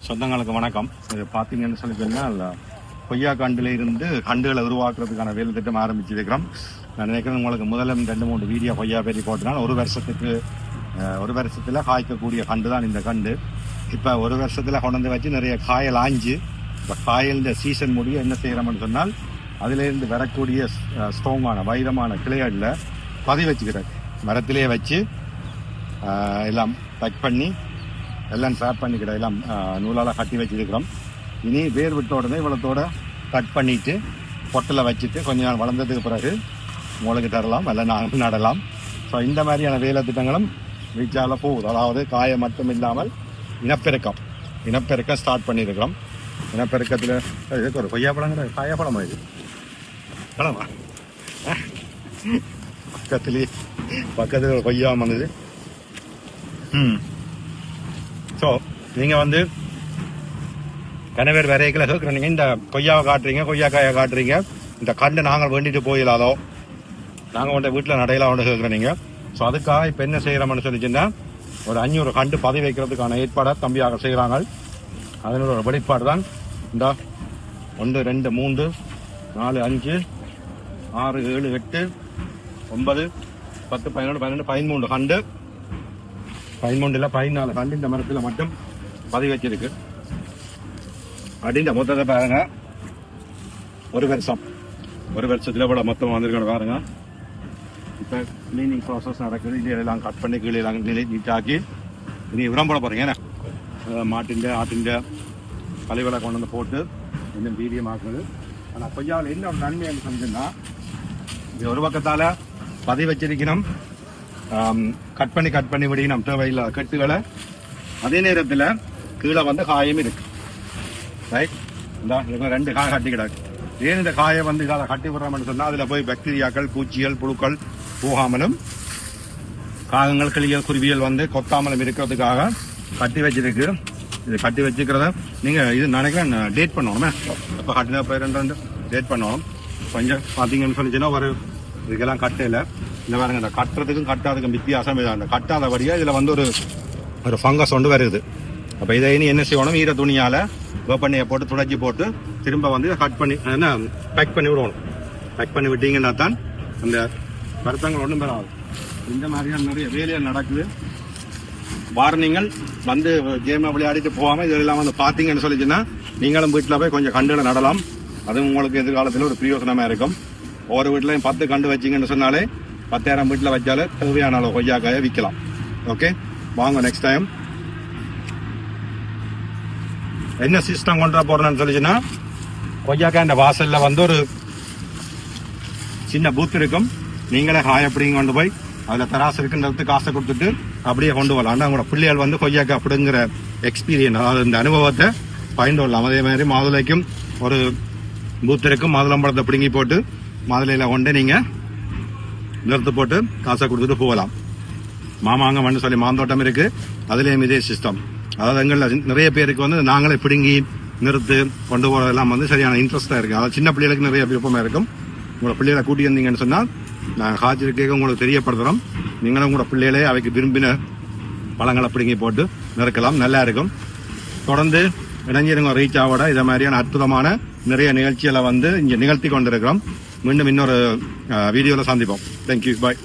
சொந்தங்களுக்கு வணக்கம். இது பார்த்தீங்கன்னு சொல்லி சொன்னால் கொய்யா கண்டில இருந்து கண்டுகளை உருவாக்குறதுக்கான வேலை திட்டம் ஆரம்பிச்சிருக்கிறோம். நான் நினைக்கிறேன் உங்களுக்கு முதல்ல 2-3 வீடியோ கொய்யா பற்றி போட்டனால் ஒரு வருஷத்தில் காய்க்கக்கூடிய கண்டு தான் இந்த கண்டு. இப்போ ஒரு வருஷத்தில் கொண்டு வச்சு நிறைய காயல் ஆஞ்சு இப்போ காயல் சீசன் முடிய என்ன செய்கிறோம்னு சொன்னால் அதிலேருந்து வரக்கூடிய ஸ்ட்ராங்கான வைரமான கிளைகளில் பதி வச்சுக்கிறார். மரத்திலேயே வச்சு எல்லாம் பேக் பண்ணி எல்லாம் ட்ராப் பண்ணிக்கிற எல்லாம் நூலால் கட்டி வச்சிருக்கிறோம். இனி வேர் விட்ட உடனே இவ்வளத்தோட கட் பண்ணிட்டு பொட்டில் வச்சுட்டு கொஞ்ச நாள் வளர்ந்ததுக்கு பிறகு முளைக்கு தரலாம், எல்லாம் நாங்கள் நடலாம். ஸோ இந்த மாதிரியான வேலை திட்டங்களும் ரீச்சால போகுது. அதாவது காய மட்டும் இல்லாமல் இனப்பெருக்கம் ஸ்டார்ட் பண்ணியிருக்கிறோம். இனப்பெருக்கத்தில் இதுக்கு ஒரு கொய்யாப்பழங்கிற காயப்பழமா இது பழமா பக்கத்தில் ஒரு கொய்யா வந்தது. ஸோ நீங்கள் கனவேர் வரைகளை கேட்குறீங்க, இந்த கொய்யாவை காட்டுறீங்க, கொய்யாக்காயை காட்டுறீங்க, இந்த கண்டை நாங்கள் வேண்டிட்டு போயிடலாதோ, நாங்கள் வந்து வீட்டில் நடையலாம் கேட்குறீங்க. ஸோ அதுக்காக இப்போ என்ன செய்கிறோம்னு சொல்லிச்சுன்னா ஒரு 500 கண்டு பதி வைக்கிறதுக்கான ஏற்பாடை தம்பியாக செய்கிறாங்க. அதனோட ஒரு வெளிப்பாடு தான் இந்த 1 2 3 4 5 6 7 8 9 10 11 12 13 கண்டு 13 இல்லை 14 கண்டு இந்த மரத்தில் மட்டும் பதி வச்சிருக்கு. அப்படின்ற மொத்தத்தை பாருங்க, ஒரு வருஷத்துல இவ்வளோ மொத்தம் வந்திருக்கணும் பாருங்க. இப்போ கிளீனிங் ப்ராசஸ் நடக்குது. இதெல்லாம் கட் பண்ணி கீழே எல்லாம் நீட்டாக்கி இனி உரம் போட போறீங்க. ஆட்டின் கழிவுகளை கொண்டு வந்து போட்டு இன்னும் வீரியமாக்குது. ஆனால் கொய்யாவில் என்ன ஒரு நன்மைன்னு சொன்னீங்கன்னா இது ஒரு பக்கத்தால் பதி வச்சிருக்கணும், கட் பண்ணி விடணும் தேவையில்லை கட்டுகளை. அதே நேரத்தில் கீழே காயம் இருக்கு. ரைட், இந்த 2 காய் கட்டி கிடக்கு. ஏன் இந்த காயை இதை கட்டி விடுறோம்னு சொன்னால் அதில் போய் பாக்டீரியாக்கள், பூச்சிகள், புழுக்கள் போகாமலும் காகங்கள், கிளிகள், குருவியல் கொத்தாமலும் இருக்கிறதுக்காக கட்டி வச்சிருக்கு. இது கட்டி வச்சுக்கிறத நீங்கள் இது நினைக்கிறேன் டேட் பண்ணணுமே. இப்போ கட்டின பேர் டேட் பண்ணணும். கொஞ்சம் பார்த்தீங்கன்னு சொல்லிச்சுன்னா ஒரு இதுக்கெல்லாம் கட்டையில் இந்த பாருங்க, இந்த கட்டுறதுக்கும் கட்டாதுக்கும் வித்தியாசம் இதான். இந்த கட்டாதபடியாக இதில் ஒரு ஃபங்கஸ் வருது. அப்போ இதை இனி என்ன செய்யணும், ஈர துணியால் வேப்பண்ணையை போட்டு துடைச்சி போட்டு திரும்ப இதை கட் பண்ணி பேக் பண்ணி விடணும். பேக் பண்ணி விட்டீங்கன்னா தான் அந்த வருத்தங்கள் ஒன்றும் பெறாது. இந்த மாதிரியான நிறைய வேலைகள் நடக்குது. வார்னிங்கள் கேமை விளையாடிட்டு போகாமல் இதெல்லாம் பார்த்தீங்கன்னு சொல்லிச்சுன்னா நீங்களும் வீட்டில் போய் கொஞ்சம் கண்டுகளை நடலாம். அது உங்களுக்கு எதிர்காலத்தில் ஒரு பிரயோசனமாக இருக்கும். ஒவ்வொரு வீட்லையும் 10 கண்டு வச்சிங்கன்னு சொன்னாலே 10,000 வீட்டில் வச்சாலே தேவையான அளவு கொய்யாக்காயை விற்கலாம். ஓகே, வாங்க நெக்ஸ்ட் டைம் என்ன சிஸ்டம் கொண்டு போறேன்னு சொல்லிச்சுன்னா கொய்யாக்காய் இந்த வாசலில் ஒரு சின்ன பூத் இருக்கும். நீங்களே காய அப்படிங்க கொண்டு போய் அதில் தராசு இருக்குன்றது காசை கொடுத்துட்டு அப்படியே கொண்டு வரலாம். ஆனால் உங்களோட பிள்ளைகள் கொய்யாக்காய் அப்படிங்கிற எக்ஸ்பீரியன்ஸ், அதாவது இந்த அனுபவத்தை பயந்து வரலாம். அதே மாதிரி மாதுளைக்கும் ஒரு பூத் இருக்கும். மாதுளம்பழத்தை பிடுங்கி போட்டு மாதுளையில் கொண்டு நீங்கள் நிறுத்து போட்டு காசை கொடுத்துட்டு போகலாம். மாமாங்க சொல்லி மாந்தோட்டம் இருக்கு, அதுலேயும் இதே சிஸ்டம். அதாவது எங்களில் நிறைய பேருக்கு நாங்களே பிடுங்கி நிறுத்து கொண்டு போகிறதெல்லாம் சரியான இன்ட்ரெஸ்டாக இருக்குது. அதாவது சின்ன பிள்ளைகளுக்கு நிறைய விருப்பமாக இருக்கும். உங்களோட பிள்ளைகளை கூட்டி வந்தீங்கன்னு சொன்னால் நாங்கள் காய்ச்சிருக்கே உங்களுக்கு தெரியப்படுத்துகிறோம். நீங்களும் உங்களோட பிள்ளைகளே அவைக்கு விரும்பின பழங்களை பிடுங்கி போட்டு நிறுக்கலாம். நல்லா இருக்கும். தொடர்ந்து இளைஞருங்க ரீச் ஆவோட இதை மாதிரியான அற்புதமான நிறைய நிகழ்ச்சிகளை இங்கே நிகழ்த்தி கொண்டிருக்கிறோம். மீண்டும் இன்னொரு வீடியோவில் சந்திப்போம். தேங்க்யூ, பாய்.